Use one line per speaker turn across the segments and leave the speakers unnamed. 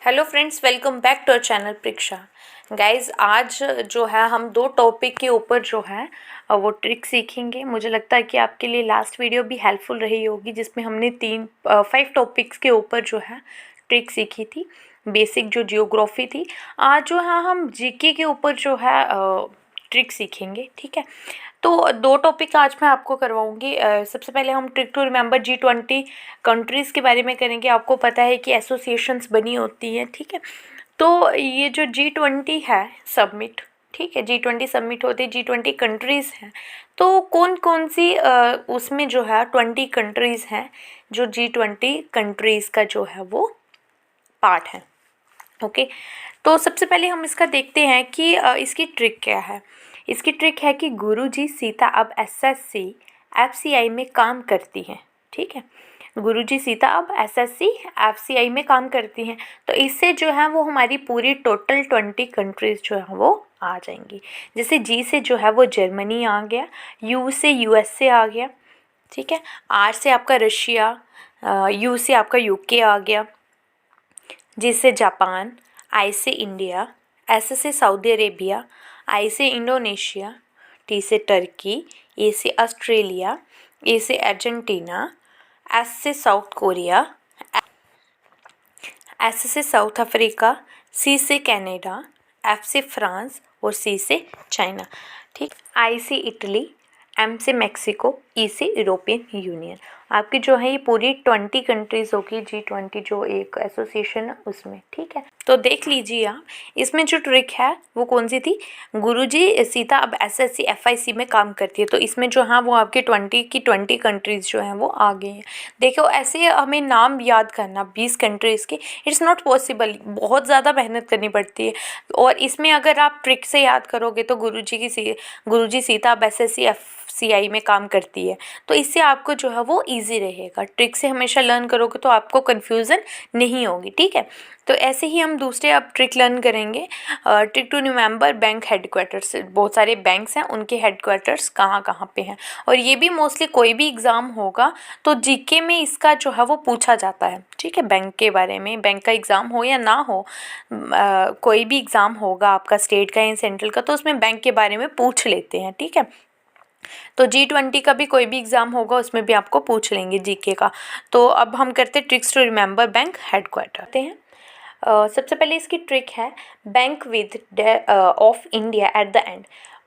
Hello friends, welcome back to our channel Pariksha. Guys, आज जो है हम दो टॉपिक के ऊपर जो है वो ट्रिक सीखेंगे। मुझे लगता है कि आपके लिए लास्ट वीडियो भी हेल्पफुल रही होगी, जिसमें हमने 5 टॉपिक्स के ऊपर जो है ट्रिक सीखी थी। बेसिक जो जियोग्राफी थी। आज जो है हम जीके के ऊपर जो है ट्रिक सीखेंगे। ठीक है, तो दो टॉपिक आज मैं आपको करवाऊंगी। सबसे पहले हम trick to remember G20 countries के बारे में करेंगे। आपको पता है कि एसोसिएशंस बनी होती हैं। ठीक है, तो ये जो G20 है समिट, ठीक है, G20 समिट होती है, G20 कंट्रीज़ हैं। तो कौन कौन सी उसमें जो है 20 कंट्रीज़ हैं जो G20 कंट्रीज़ का जो है वो पार्ट है। ओके, तो सबसे पहले हम इसका देखते हैं कि इसकी ट्रिक क्या है। इसकी ट्रिक है कि गुरुजी सीता अब SSC FCI में काम करती हैं। ठीक है, गुरुजी सीता अब SSC FCI में काम करती हैं। तो इससे जो है वो हमारी पूरी टोटल 20 कंट्रीज़ जो है वो आ जाएंगी। जैसे G से जो है वो जर्मनी आ गया, U से USA आ गया, ठीक है, R से आपका रशिया, U से आपका UK आ गया, G से जापान, I से इंडिया, S से सऊदी अरेबिया, I से इंडोनेशिया, T से टर्की, A से ऑस्ट्रेलिया, A से अर्जेंटीना, S से साउथ कोरिया, S से साउथ अफ्रीका, C से कनाडा, F से फ्रांस और C से चाइना। ठीक, I से इटली, M से मेक्सिको, E से यूरोपियन यूनियन। आपकी जो है ये पूरी 20 कंट्रीज़ होगी G20 जो एक एसोसिएशन है उसमें। ठीक है, तो देख लीजिए आप, इसमें जो ट्रिक है वो कौन सी थी। गुरुजी सीता अब SSC FIC में काम करती है। तो इसमें जो है वो आपके 20 कंट्रीज़ जो हैं वो आ गई हैं। देखो, ऐसे हमें नाम याद करना 20 कंट्रीज़ के, इट्स नॉट पॉसिबल, बहुत ज़्यादा मेहनत करनी पड़ती है। और इसमें अगर आप ट्रिक से याद करोगे तो गुरुजी सीता अब SSC FCI में काम करती है, तो इससे आपको जो है वो इजी रहेगा। ट्रिक से हमेशा लर्न करोगे तो आपको कन्फ्यूज़न नहीं होगी। ठीक है, तो ऐसे ही हम दूसरे अब ट्रिक लर्न करेंगे। Trick to remember bank headquarters. बहुत सारे बैंक्स हैं, उनके हेडक्वार्टर्स कहाँ कहाँ पे हैं। और ये भी मोस्टली कोई भी एग्ज़ाम होगा तो जीके में इसका जो है वो पूछा जाता है। ठीक है, बैंक के बारे में, बैंक का एग्ज़ाम हो या ना हो, कोई भी एग्ज़ाम होगा आपका स्टेट का या सेंट्रल का, तो उसमें बैंक के बारे में पूछ लेते हैं। ठीक है, तो G20 का भी कोई भी एग्ज़ाम होगा उसमें भी आपको पूछ लेंगे जीके का। तो अब हम करते हैं tricks to remember bank headquarter हैं। सबसे पहले इसकी ट्रिक है bank with of India at the end.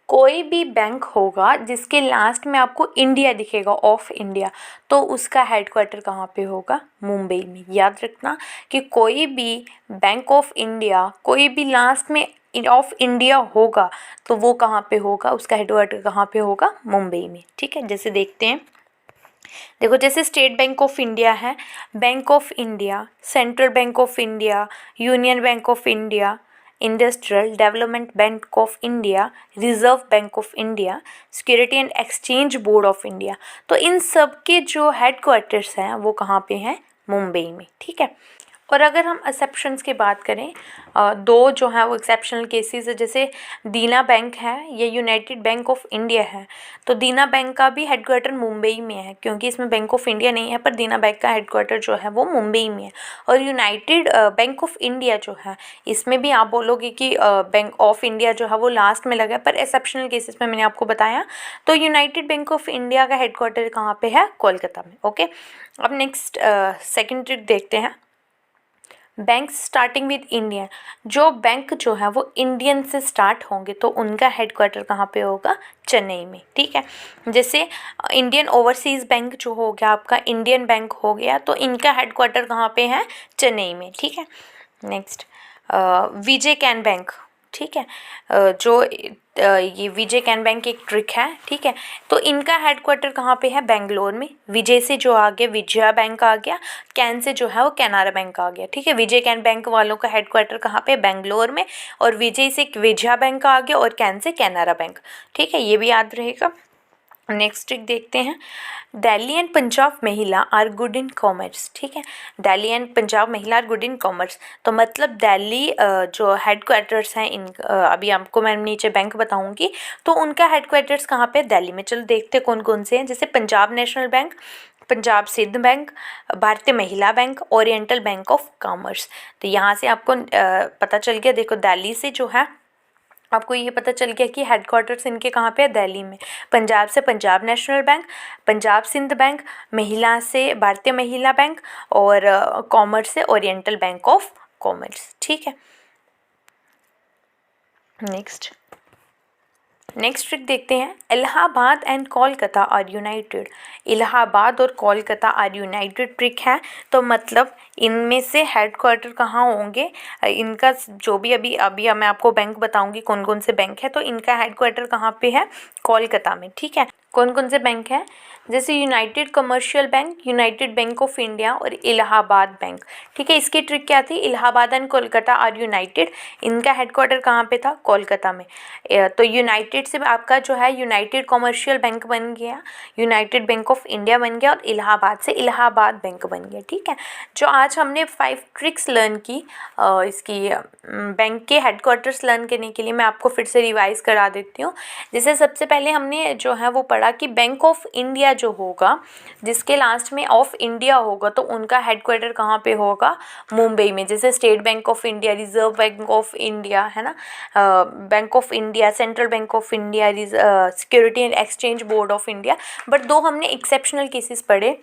कोई भी बैंक होगा जिसके लास्ट में आपको इंडिया दिखेगा, ऑफ इंडिया, तो उसका हेडक्वार्टर कहाँ पे होगा, मुंबई में। याद रखना कि कोई भी बैंक ऑफ इंडिया, कोई भी लास्ट में ऑफ इंडिया होगा तो वो कहाँ पे होगा, उसका हेडक्वार्टर कहाँ पे होगा, मुंबई में। ठीक है, जैसे देखते हैं, देखो, जैसे स्टेट बैंक ऑफ इंडिया है, bank of India, central bank of India, union bank of India, industrial development bank of India, reserve bank of India, security and exchange board of India. तो इन सब के जो हेडक्वार्टर्स हैं वो कहाँ पे हैं, मुंबई में। ठीक है, और अगर हम एक्सेप्शंस की बात करें, दो जो हैं वो एक्सेप्शनल केसेस है। जैसे दीना बैंक है, ये यूनाइटेड बैंक ऑफ इंडिया है, तो दीना बैंक का भी हेडक्वार्टर मुंबई में है, क्योंकि इसमें बैंक ऑफ इंडिया नहीं है, पर दीना बैंक का हेडक्वार्टर जो है वो मुंबई में है। और यूनाइटेड बैंक ऑफ इंडिया जो है, इसमें भी आप बोलोगे कि बैंक ऑफ इंडिया जो है वो लास्ट में लगा है, पर एक्सेप्शनल केसेस में मैंने आपको बताया। तो यूनाइटेड बैंक ऑफ इंडिया का हेडक्वार्टर कहाँ पे है, कोलकाता में। ओके, अब नेक्स्ट सेकेंड ट्रिक देखते हैं। Bank starting with Indian. जो बैंक जो है वो इंडियन से स्टार्ट होंगे तो उनका हेडक्वार्टर कहाँ पे होगा, चेन्नई में। ठीक है, जैसे इंडियन ओवरसीज़ बैंक जो हो गया आपका, इंडियन बैंक हो गया, तो इनका हेडक्वार्टर कहाँ पे है, चेन्नई में। ठीक है, नेक्स्ट विजय कैन बैंक। ठीक है, ये विजय कैन बैंक एक ट्रिक है। ठीक है, तो इनका हेडक्वार्टर कहाँ पे है, बेंगलोर में। विजय से जो आ गया विजया बैंक आ गया, कैन से जो है वो कैनारा बैंक आ गया। ठीक है, विजय कैन बैंक वालों का हेडक्वार्टर कहाँ पे, बेंगलोर में, और विजय से विजया बैंक आ गया और कैन से कैनारा बैंक। ठीक है, ये भी याद रहेगा। नेक्स्ट ट्रिक देखते हैं। दिल्ली एंड पंजाब महिला आर गुड इन कॉमर्स। ठीक है, दिल्ली एंड पंजाब महिला आर गुड इन कॉमर्स, तो मतलब दिल्ली जो हेडक्वार्टर्स हैं इन अभी आपको मैं नीचे बैंक बताऊंगी, तो उनका हेडक्वार्टर्स कहाँ पे, दिल्ली में। चलो देखते हैं कौन कौन से हैं। जैसे Punjab national bank, Punjab Sindh bank, Bharatiya Mahila bank, oriental bank of Commerce. तो यहाँ से आपको पता चल गया, देखो दिल्ली से जो है आपको ये पता चल गया कि हेडक्वार्टर्स इनके कहाँ पे है, दिल्ली में। पंजाब से Punjab national bank, Punjab Sindh Bank, Mahila से भारतीय महिला बैंक और कॉमर्स से ओरिएंटल बैंक ऑफ कॉमर्स। ठीक है, नेक्स्ट ट्रिक देखते हैं। Allahabad and Kolkata are United. Allahabad और कोलकाता आर यूनाइटेड ट्रिक है, तो मतलब इनमें से हेडक्वार्टर कहाँ होंगे, इनका जो भी अभी मैं आपको बैंक बताऊंगी कौन कौन से बैंक है, तो इनका हेडक्वार्टर कहाँ पे है, कोलकाता में। ठीक है, कौन कौन से बैंक हैं, जैसे United commercial bank, United bank of India और इलाहाबाद बैंक। ठीक है, इसकी ट्रिक क्या थी, Allahabad and Kolkata are United, इनका हेडक्वार्टर कहाँ पे था, कोलकाता में। तो यूनाइटेड से आपका जो है यूनाइटेड कमर्शियल बैंक बन गया, यूनाइटेड बैंक ऑफ इंडिया बन गया और इलाहाबाद से इलाहाबाद बैंक बन गया। ठीक है, जो आज हमने 5 ट्रिक्स लर्न की इसकी बैंक के हेडक्वार्टर्स लर्न करने के लिए, मैं आपको फिर से रिवाइज करा देती हूँ। जैसे सबसे पहले हमने जो है वो पढ़ा कि बैंक ऑफ इंडिया जो होगा, जिसके लास्ट में ऑफ इंडिया होगा, तो उनका हेडक्वार्टर कहाँ पे होगा, मुंबई में। जैसे state bank of India, reserve bank of India, है ना, bank of India, central bank of India, security and exchange board of India. But 2 हमने एक्सेप्शनल केसेस पढ़े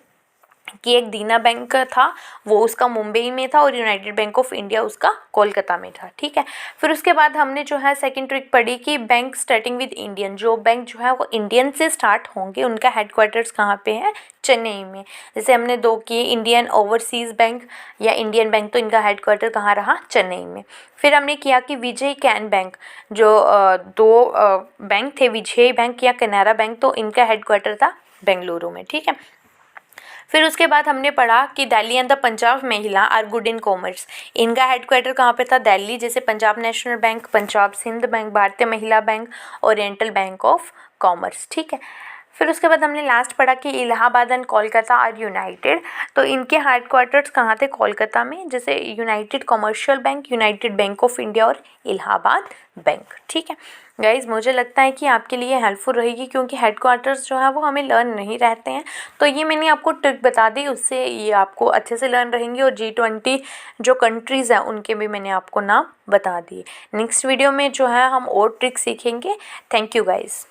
कि एक दीना बैंक था, वो उसका मुंबई में था और यूनाइटेड बैंक ऑफ इंडिया उसका कोलकाता में था। ठीक है, फिर उसके बाद हमने जो है सेकंड ट्रिक पढ़ी कि बैंक स्टार्टिंग विद इंडियन, जो बैंक जो है वो इंडियन से स्टार्ट होंगे, उनका हेडक्वार्टर्स कहाँ पे है, चेन्नई में। जैसे हमने 2 किए, इंडियन ओवरसीज़ बैंक या इंडियन बैंक, तो इनका हेडक्वार्टर कहाँ रहा, चेन्नई में। फिर हमने किया कि विजय कैन बैंक, जो 2 बैंक थे, विजय बैंक या कैनरा बैंक, तो इनका हेडक्वार्टर था बेंगलुरु में। ठीक है, फिर उसके बाद हमने पढ़ा कि दिल्ली एंड द पंजाब महिला आर गुड इन कॉमर्स, इनका हेडक्वार्टर कहाँ पे था, दिल्ली। जैसे Punjab national bank, Punjab Sindh bank, Bharatiya Mahila bank, oriental bank of commerce. ठीक है, फिर उसके बाद हमने लास्ट पढ़ा कि Allahabad and Kolkata are united, तो इनके हेडक्वार्टर्स कहाँ थे, कोलकाता में। जैसे United commercial bank, United bank of India और इलाहाबाद बैंक। ठीक है गाइज, मुझे लगता है कि आपके लिए हेल्पफुल रहेगी, क्योंकि हेडक्वार्टर्स जो है वो हमें लर्न नहीं रहते हैं। तो ये मैंने आपको ट्रिक बता दी, उससे ये आपको अच्छे से लर्न रहेंगे। और G20 जो कंट्रीज़ हैं उनके भी मैंने आपको नाम बता दिए। नेक्स्ट वीडियो में जो है हम और ट्रिक सीखेंगे। Thank you guys.